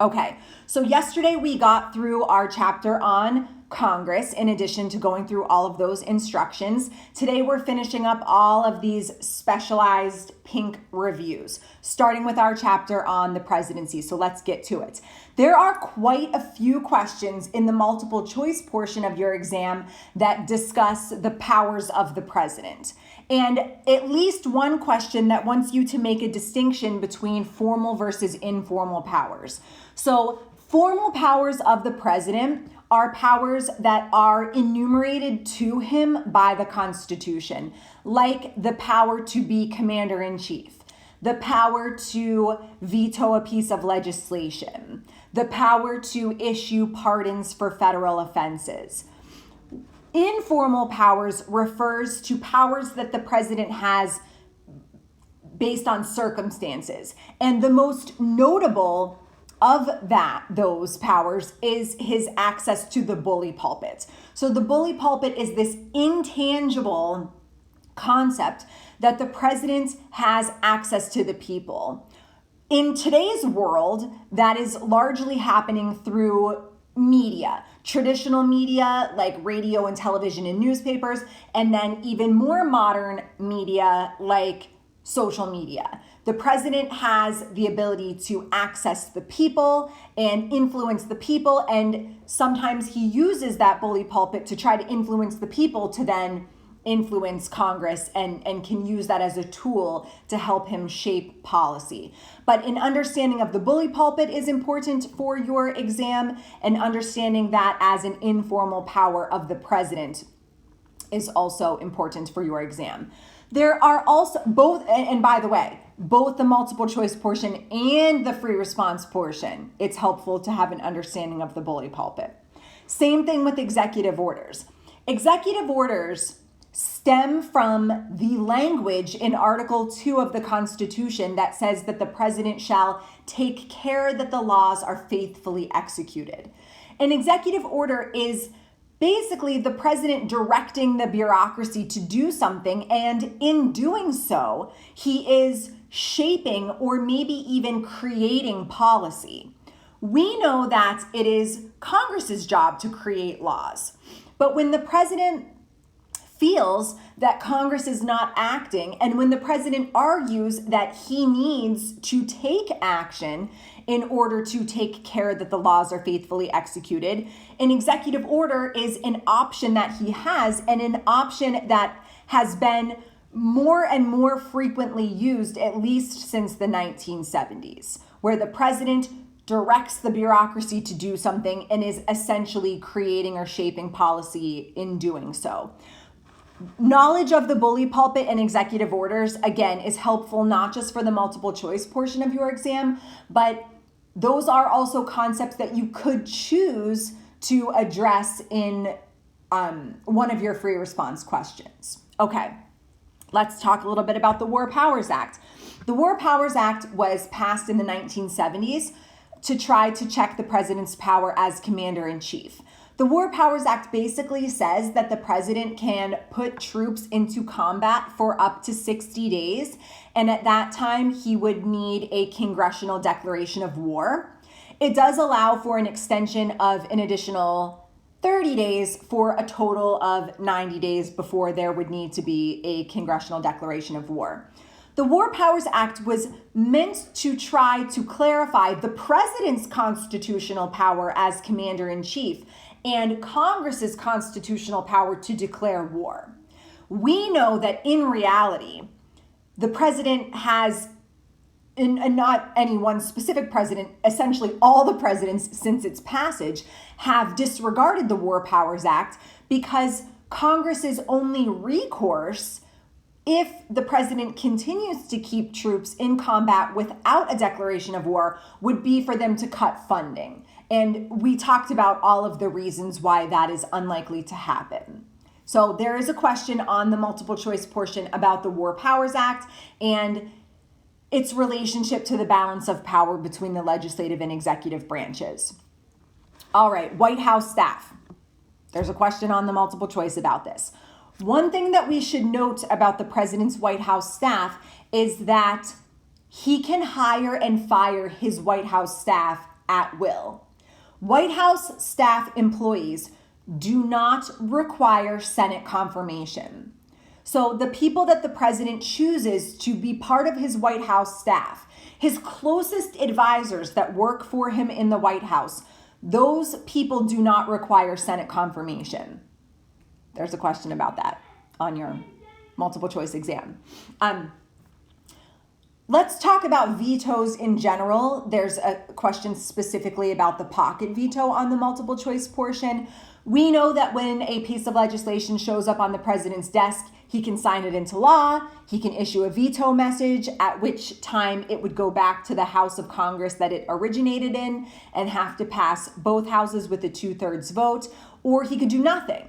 Okay, so yesterday we got through our chapter on Congress, in addition to going through all of those instructions. Today we're finishing up all of these specialized pink reviews, starting with our chapter on the presidency. So let's get to it. There are quite a few questions in the multiple choice portion of your exam that discuss the powers of the president. And at least one question that wants you to make a distinction between formal versus informal powers. So formal powers of the president are powers that are enumerated to him by the Constitution, like the power to be commander-in-chief, the power to veto a piece of legislation, the power to issue pardons for federal offenses. Informal powers refers to powers that the president has based on circumstances. And the most notable of those powers is his access to the bully pulpit. So the bully pulpit is this intangible concept that the president has access to the people. In today's world, that is largely happening through media, traditional media like radio and television and newspapers, and then even more modern media like social media. The president has the ability to access the people and influence the people, and sometimes he uses that bully pulpit to try to influence the people to then influence Congress and can use that as a tool to help him shape policy. But an understanding of the bully pulpit is important for your exam, and understanding that as an informal power of the president is also important for your exam. There are also both, and by the way, both the multiple choice portion and the free response portion, it's helpful to have an understanding of the bully pulpit. Same thing with executive orders. Executive orders stem from the language in Article 2 of the Constitution that says that the president shall take care that the laws are faithfully executed. An executive order is basically the president directing the bureaucracy to do something, and in doing so, he is shaping or maybe even creating policy. We know that it is Congress's job to create laws, but when the president feels that Congress is not acting, and when the president argues that he needs to take action in order to take care that the laws are faithfully executed, an executive order is an option that he has, and an option that has been more and more frequently used, at least since the 1970s, where the president directs the bureaucracy to do something and is essentially creating or shaping policy in doing so. Knowledge of the bully pulpit and executive orders, again, is helpful not just for the multiple choice portion of your exam, but those are also concepts that you could choose to address in one of your free response questions. Okay, let's talk a little bit about the War Powers Act. The War Powers Act was passed in the 1970s to try to check the president's power as commander-in-chief. The War Powers Act basically says that the president can put troops into combat for up to 60 days, and at that time, he would need a congressional declaration of war. It does allow for an extension of an additional 30 days for a total of 90 days before there would need to be a congressional declaration of war. The War Powers Act was meant to try to clarify the president's constitutional power as commander-in-chief and Congress's constitutional power to declare war. We know that in reality, the president has, and not any one specific president, essentially all the presidents since its passage have disregarded the War Powers Act because Congress's only recourse, if the president continues to keep troops in combat without a declaration of war, would be for them to cut funding. And we talked about all of the reasons why that is unlikely to happen. So there is a question on the multiple choice portion about the War Powers Act and its relationship to the balance of power between the legislative and executive branches. All right, White House staff. There's a question on the multiple choice about this. One thing that we should note about the president's White House staff is that he can hire and fire his White House staff at will. White House staff employees do not require Senate confirmation. So the people that the president chooses to be part of his White House staff, his closest advisors that work for him in the White House, those people do not require Senate confirmation. There's a question about that on your multiple choice exam. Let's talk about vetoes in general. There's a question specifically about the pocket veto on the multiple choice portion. We know that when a piece of legislation shows up on the president's desk, he can sign it into law, he can issue a veto message, at which time it would go back to the House of Congress that it originated in and have to pass both houses with a 2/3 vote, or he could do nothing.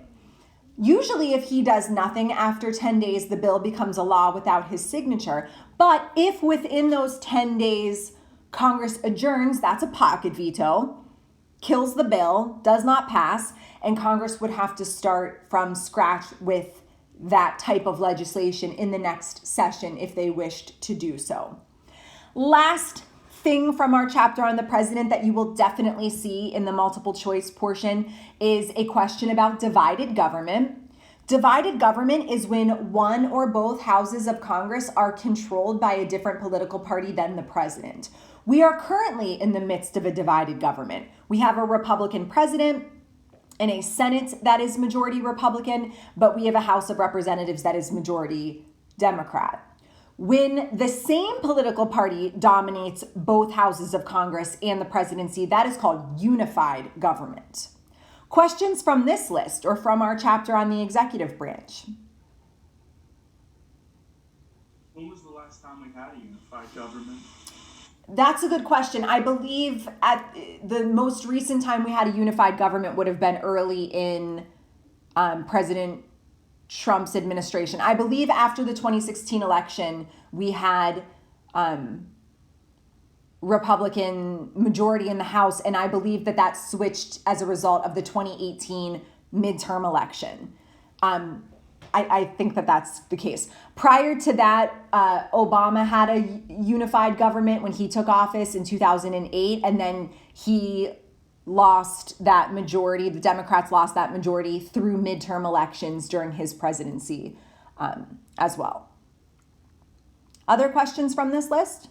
Usually if he does nothing, after 10 days, the bill becomes a law without his signature. But if within those 10 days, Congress adjourns, that's a pocket veto, kills the bill, does not pass, and Congress would have to start from scratch with that type of legislation in the next session if they wished to do so. Last thing from our chapter on the president that you will definitely see in the multiple choice portion is a question about divided government. Divided government is when one or both houses of Congress are controlled by a different political party than the president. We are currently in the midst of a divided government. We have a Republican president and a Senate that is majority Republican, but we have a House of Representatives that is majority Democrat. When the same political party dominates both houses of Congress and the presidency, that is called unified government. Questions from this list or from our chapter on the executive branch? When was the last time we had a unified government? That's a good question. I believe at the most recent time we had a unified government would have been early in President Trump's administration. I believe after the 2016 election, we had Republican majority in the House, and I believe that switched as a result of the 2018 midterm election. I think that's the case. Prior to that, Obama had a unified government when he took office in 2008, and then he lost that majority. The Democrats lost that majority through midterm elections during his presidency as well. Other questions from this list?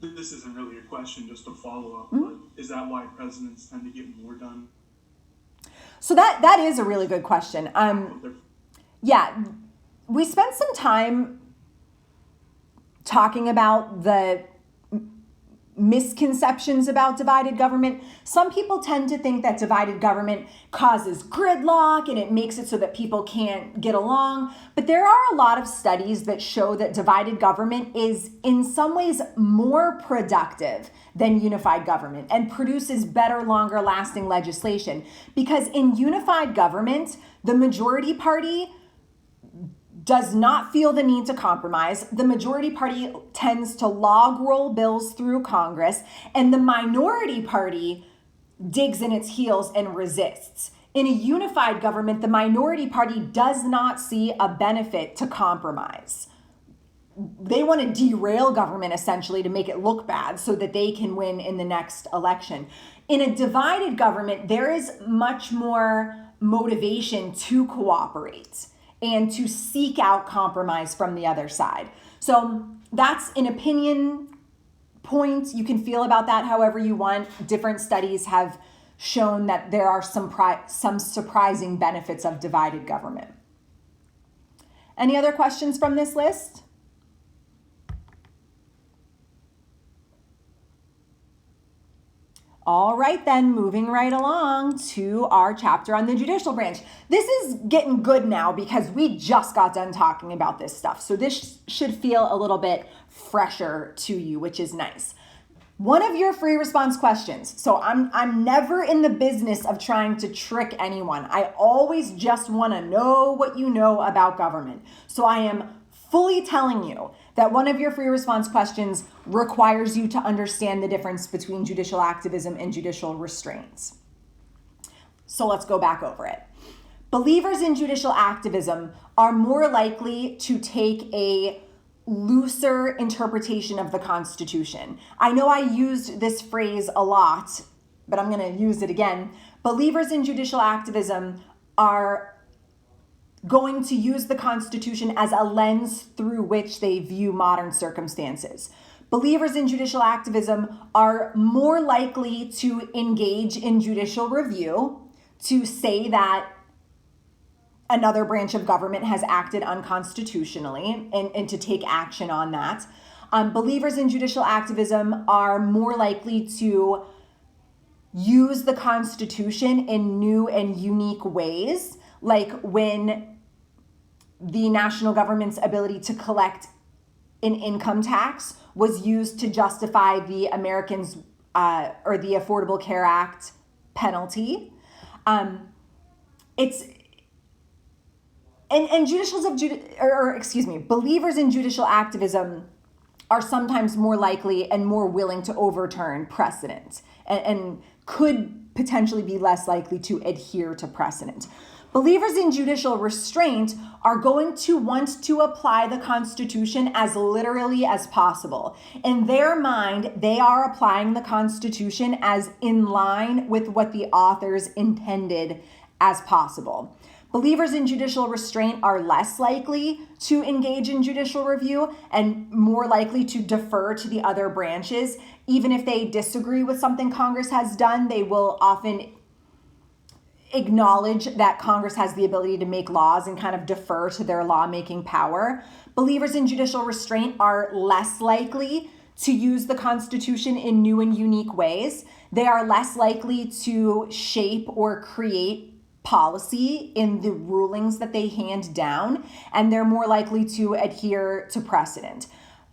This isn't really a question, just a follow-up, but is that why presidents tend to get more done? So that is a really good question. Yeah, we spent some time talking about the misconceptions about divided government. Some people tend to think that divided government causes gridlock and it makes it so that people can't get along. But there are a lot of studies that show that divided government is in some ways more productive than unified government and produces better, longer lasting legislation. Because in unified government, the majority party does not feel the need to compromise. The majority party tends to log roll bills through Congress, and the minority party digs in its heels and resists. In a unified government, the minority party does not see a benefit to compromise. They want to derail government essentially to make it look bad so that they can win in the next election. In a divided government, there is much more motivation to cooperate and to seek out compromise from the other side. So that's an opinion point. You can feel about that however you want. Different studies have shown that there are some surprising benefits of divided government. Any other questions from this list? All right, then, moving right along to our chapter on the judicial branch. This is getting good now because we just got done talking about this stuff. So this should feel a little bit fresher to you, which is nice. One of your free response questions. So I'm never in the business of trying to trick anyone. I always just want to know what you know about government. So I am fully telling you that one of your free response questions requires you to understand the difference between judicial activism and judicial restraints. So let's go back over it. Believers in judicial activism are more likely to take a looser interpretation of the Constitution. I know I used this phrase a lot, but I'm going to use it again. Believers in judicial activism are going to use the Constitution as a lens through which they view modern circumstances. Believers in judicial activism are more likely to engage in judicial review, to say that another branch of government has acted unconstitutionally and to take action on that. Believers in judicial activism are more likely to use the Constitution in new and unique ways, like when the national government's ability to collect an income tax was used to justify the Americans or the Affordable Care Act penalty. Believers in judicial activism are sometimes more likely and more willing to overturn precedent and could potentially be less likely to adhere to precedent. Believers in judicial restraint are going to want to apply the Constitution as literally as possible. In their mind, they are applying the Constitution as in line with what the authors intended as possible. Believers in judicial restraint are less likely to engage in judicial review and more likely to defer to the other branches. Even if they disagree with something Congress has done, they will often acknowledge that Congress has the ability to make laws and kind of defer to their lawmaking power. Believers in judicial restraint are less likely to use the Constitution in new and unique ways. They are less likely to shape or create policy in the rulings that they hand down, and they're more likely to adhere to precedent.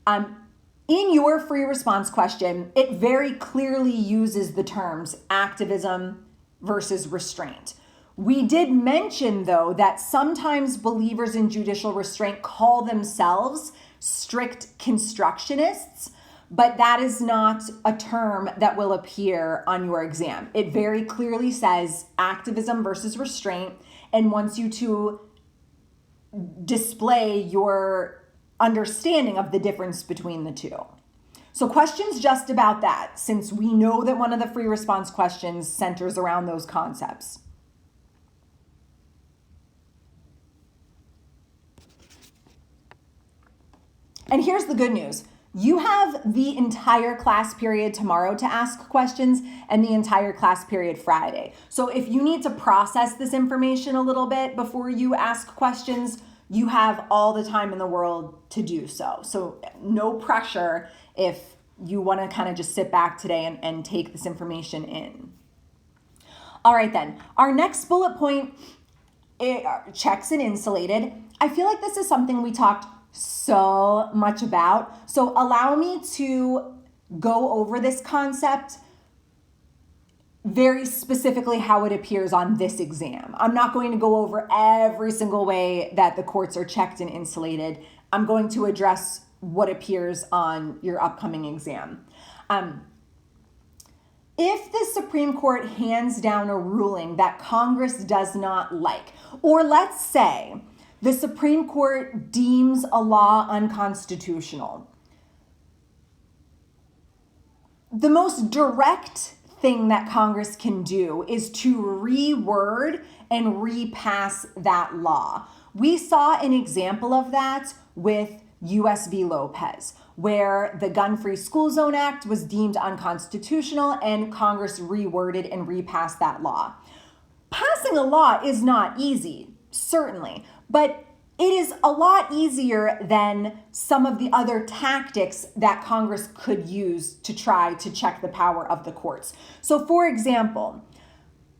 In your free response question, it very clearly uses the terms activism versus restraint. We did mention, though, that sometimes believers in judicial restraint call themselves strict constructionists, but that is not a term that will appear on your exam. It very clearly says activism versus restraint and wants you to display your understanding of the difference between the two. So questions just about that, since we know that one of the free response questions centers around those concepts. And here's the good news. You have the entire class period tomorrow to ask questions and the entire class period Friday. So if you need to process this information a little bit before you ask questions, you have all the time in the world to do so. So no pressure if you want to kind of just sit back today and take this information in. All right then, our next bullet point, checks and insulated. I feel like this is something we talked so much about. So allow me to go over this concept very specifically how it appears on this exam. I'm not going to go over every single way that the courts are checked and insulated. I'm going to address what appears on your upcoming exam. If the Supreme Court hands down a ruling that Congress does not like, or let's say the Supreme Court deems a law unconstitutional, the most direct thing that Congress can do is to reword and repass that law. We saw an example of that with U.S. v. Lopez, where the Gun-Free School Zone Act was deemed unconstitutional and Congress reworded and repassed that law. Passing a law is not easy, certainly, but it is a lot easier than some of the other tactics that Congress could use to try to check the power of the courts. So, for example,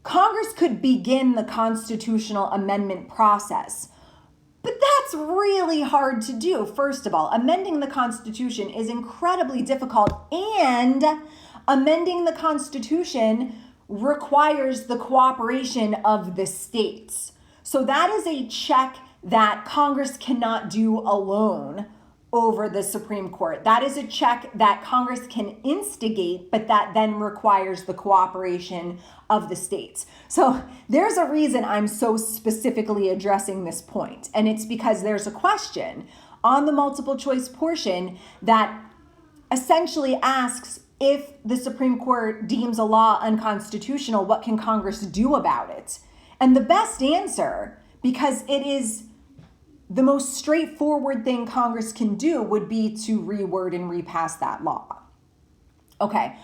Congress could begin the constitutional amendment process, but that's really hard to do. First of all, amending the Constitution is incredibly difficult, and amending the Constitution requires the cooperation of the states. So that is a check that Congress cannot do alone over the Supreme Court. That is a check that Congress can instigate, but that then requires the cooperation of the states. So there's a reason I'm so specifically addressing this point, and it's because there's a question on the multiple choice portion that essentially asks, if the Supreme Court deems a law unconstitutional, what can Congress do about it? And the best answer, because it is the most straightforward thing Congress can do, would be to reword and repass that law. Okay.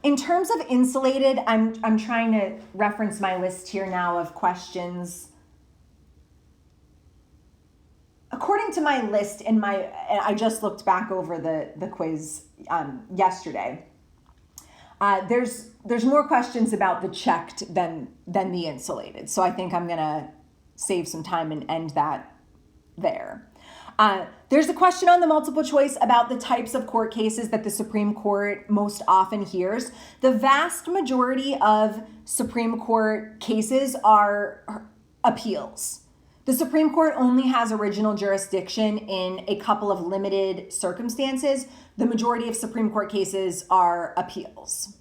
In terms of insulated, I'm trying to reference my list here now of questions. According to my list and I just looked back over the quiz yesterday. There's more questions about the checked than the insulated. So I think I'm gonna save some time and end that there. There's a question on the multiple choice about the types of court cases that the Supreme Court most often hears. The vast majority of Supreme Court cases are appeals. The Supreme Court only has original jurisdiction in a couple of limited circumstances. The majority of Supreme Court cases are appeals.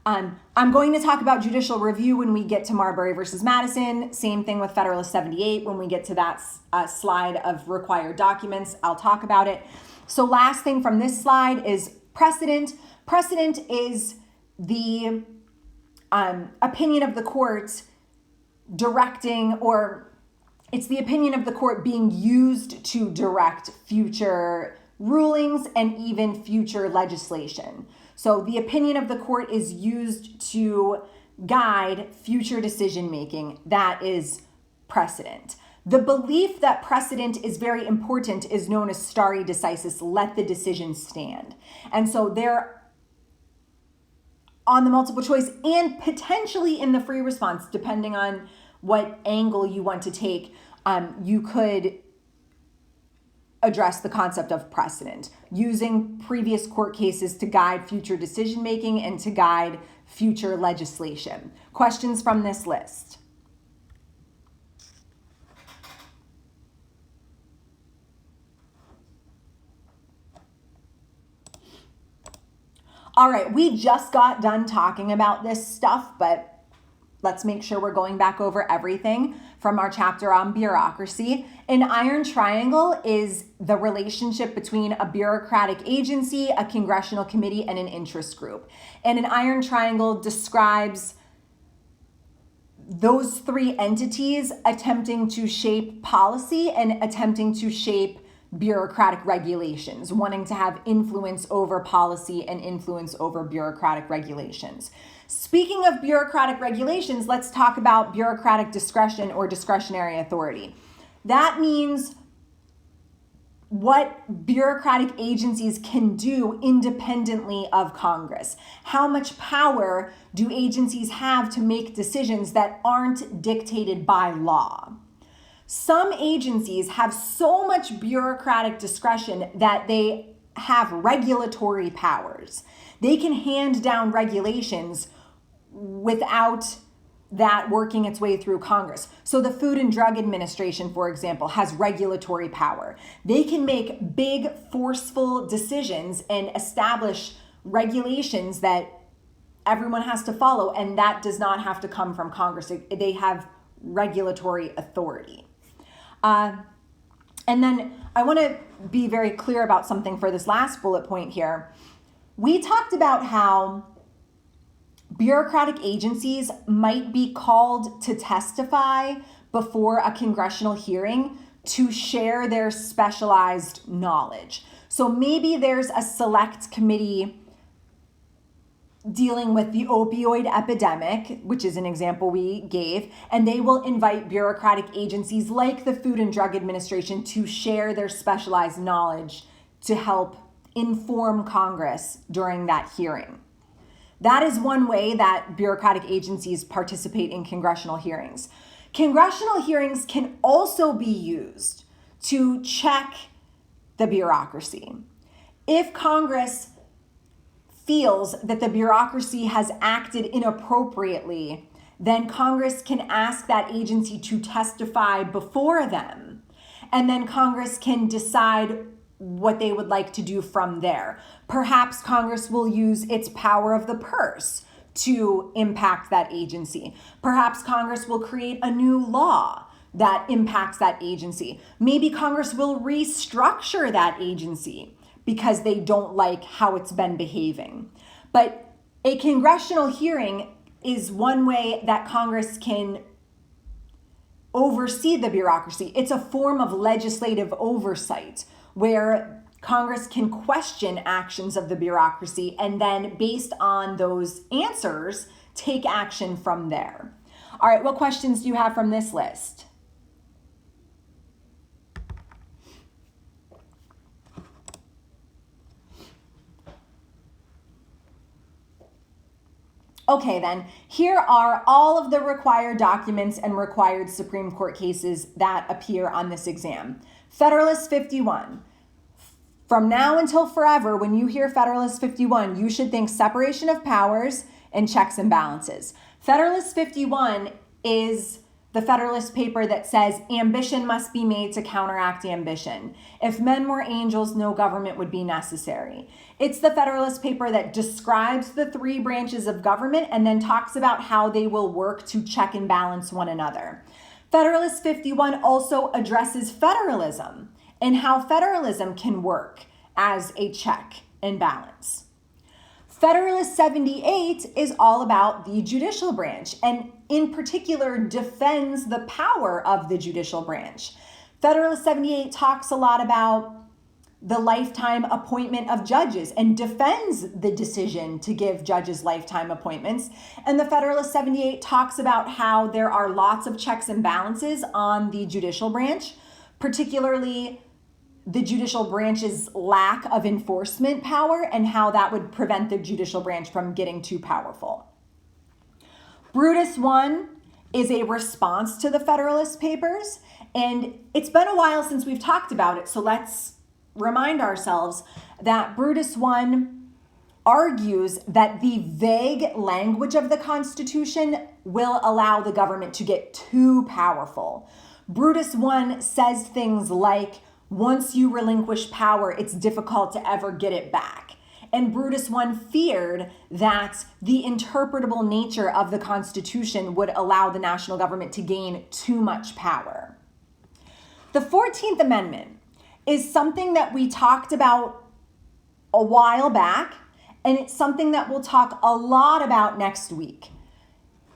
I'm going to talk about judicial review when we get to Marbury versus Madison. Same thing with Federalist 78. When we get to that slide of required documents, I'll talk about it. So last thing from this slide is precedent. Precedent is the opinion of the court directing, or it's the opinion of the court being used to direct future rulings and even future legislation. So the opinion of the court is used to guide future decision making. That is precedent. The belief that precedent is very important is known as stare decisis, let the decision stand. And so there, on the multiple choice and potentially in the free response, depending on what angle you want to take, you could address the concept of precedent, using previous court cases to guide future decision making and to guide future legislation. Questions from this list? All right, we just got done talking about this stuff, but let's make sure we're going back over everything from our chapter on bureaucracy. An iron triangle is the relationship between a bureaucratic agency, a congressional committee, and an interest group. And an iron triangle describes those three entities attempting to shape policy and attempting to shape bureaucratic regulations, wanting to have influence over policy and influence over bureaucratic regulations. Speaking of bureaucratic regulations, let's talk about bureaucratic discretion or discretionary authority. That means what bureaucratic agencies can do independently of Congress. How much power do agencies have to make decisions that aren't dictated by law? Some agencies have so much bureaucratic discretion that they have regulatory powers. They can hand down regulations without that working its way through Congress. So the Food and Drug Administration, for example, has regulatory power. They can make big, forceful decisions and establish regulations that everyone has to follow, and that does not have to come from Congress. They have regulatory authority. And then I want to be very clear about something for this last bullet point here. We talked about how bureaucratic agencies might be called to testify before a congressional hearing to share their specialized knowledge. So maybe there's a select committee dealing with the opioid epidemic, which is an example we gave, and they will invite bureaucratic agencies like the Food and Drug Administration to share their specialized knowledge to help inform Congress during that hearing. That is one way that bureaucratic agencies participate in congressional hearings. Congressional hearings can also be used to check the bureaucracy. If Congress feels that the bureaucracy has acted inappropriately, then Congress can ask that agency to testify before them. And then Congress can decide what they would like to do from there. Perhaps Congress will use its power of the purse to impact that agency. Perhaps Congress will create a new law that impacts that agency. Maybe Congress will restructure that agency because they don't like how it's been behaving. But a congressional hearing is one way that Congress can oversee the bureaucracy. It's a form of legislative oversight where Congress can question actions of the bureaucracy and then, based on those answers, take action from there. All right, what questions do you have from this list? Okay, then, here are all of the required documents and required Supreme Court cases that appear on this exam. Federalist 51. From now until forever, when you hear Federalist 51, you should think separation of powers and checks and balances. Federalist 51 is the Federalist paper that says ambition must be made to counteract ambition. If men were angels, no government would be necessary. It's the Federalist paper that describes the three branches of government and then talks about how they will work to check and balance one another. Federalist 51 also addresses federalism and how federalism can work as a check and balance. Federalist 78 is all about the judicial branch and in particular defends the power of the judicial branch. Federalist 78 talks a lot about the lifetime appointment of judges and defends the decision to give judges lifetime appointments. And the Federalist 78 talks about how there are lots of checks and balances on the judicial branch, particularly the judicial branch's lack of enforcement power and how that would prevent the judicial branch from getting too powerful. Brutus 1 is a response to the Federalist Papers, and it's been a while since we've talked about it, so let's remind ourselves that Brutus 1 argues that the vague language of the Constitution will allow the government to get too powerful. Brutus 1 says things like, once you relinquish power, it's difficult to ever get it back. And Brutus 1 feared that the interpretable nature of the Constitution would allow the national government to gain too much power. The 14th Amendment is something that we talked about a while back, and it's something that we'll talk a lot about next week.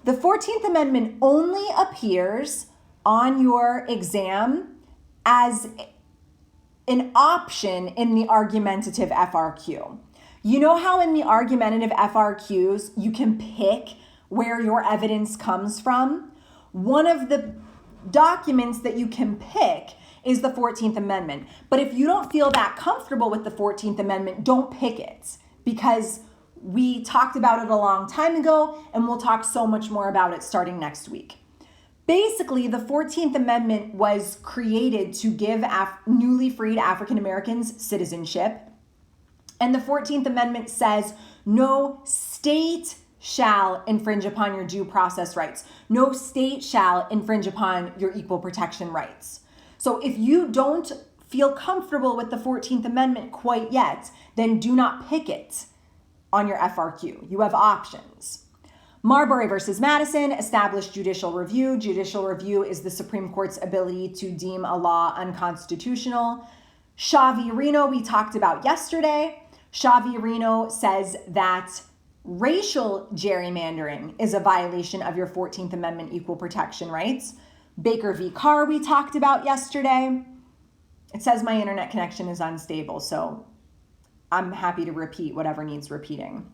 The 14th Amendment only appears on your exam as an option in the argumentative FRQ. You know how in the argumentative FRQs you can pick where your evidence comes from? One of the documents that you can pick is the 14th Amendment. But if you don't feel that comfortable with the 14th Amendment, don't pick it, because we talked about it a long time ago and we'll talk so much more about it starting next week. Basically, the 14th Amendment was created to give newly freed African Americans citizenship. And the 14th Amendment says no state shall infringe upon your due process rights. No state shall infringe upon your equal protection rights. So if you don't feel comfortable with the 14th Amendment quite yet, then do not pick it on your FRQ. You have options. Marbury versus Madison established judicial review. Judicial review is the Supreme Court's ability to deem a law unconstitutional. Shaw v. Reno we talked about yesterday. Shaw v. Reno says that racial gerrymandering is a violation of your 14th Amendment equal protection rights. Baker v. Carr we talked about yesterday. It says my internet connection is unstable, so I'm happy to repeat whatever needs repeating.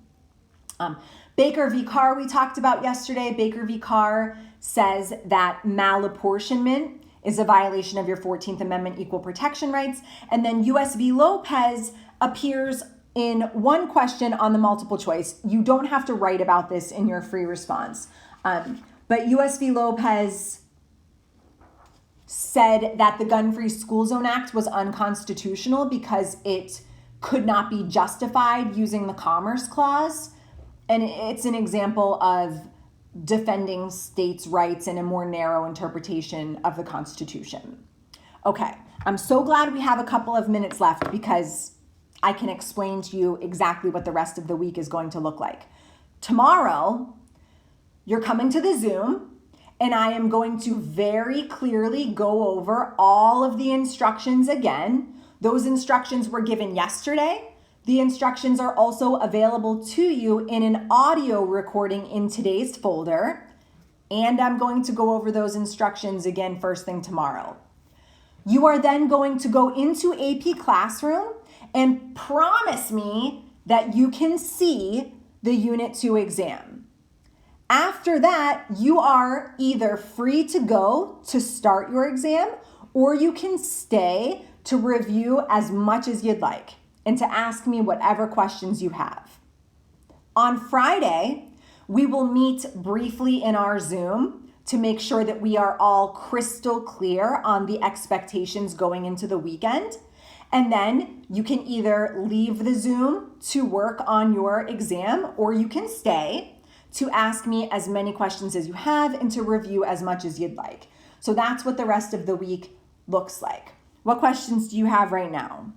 Baker v. Carr we talked about yesterday. Baker v. Carr says that malapportionment is a violation of your 14th Amendment equal protection rights. And then U.S. v. Lopez appears in one question on the multiple choice. You don't have to write about this in your free response. But U.S. v. Lopez said that the Gun-Free School Zone Act was unconstitutional because it could not be justified using the Commerce Clause. And it's an example of defending states' rights in a more narrow interpretation of the Constitution. Okay, I'm so glad we have a couple of minutes left because I can explain to you exactly what the rest of the week is going to look like. Tomorrow, you're coming to the Zoom and I am going to very clearly go over all of the instructions again. Those instructions were given yesterday. The instructions are also available to you in an audio recording in today's folder. And I'm going to go over those instructions again first thing tomorrow. You are then going to go into AP Classroom and promise me that you can see the Unit 2 exam. After that, you are either free to go to start your exam, or you can stay to review as much as you'd like and to ask me whatever questions you have. On Friday, we will meet briefly in our Zoom to make sure that we are all crystal clear on the expectations going into the weekend. And then you can either leave the Zoom to work on your exam, or you can stay to ask me as many questions as you have and to review as much as you'd like. So that's what the rest of the week looks like. What questions do you have right now?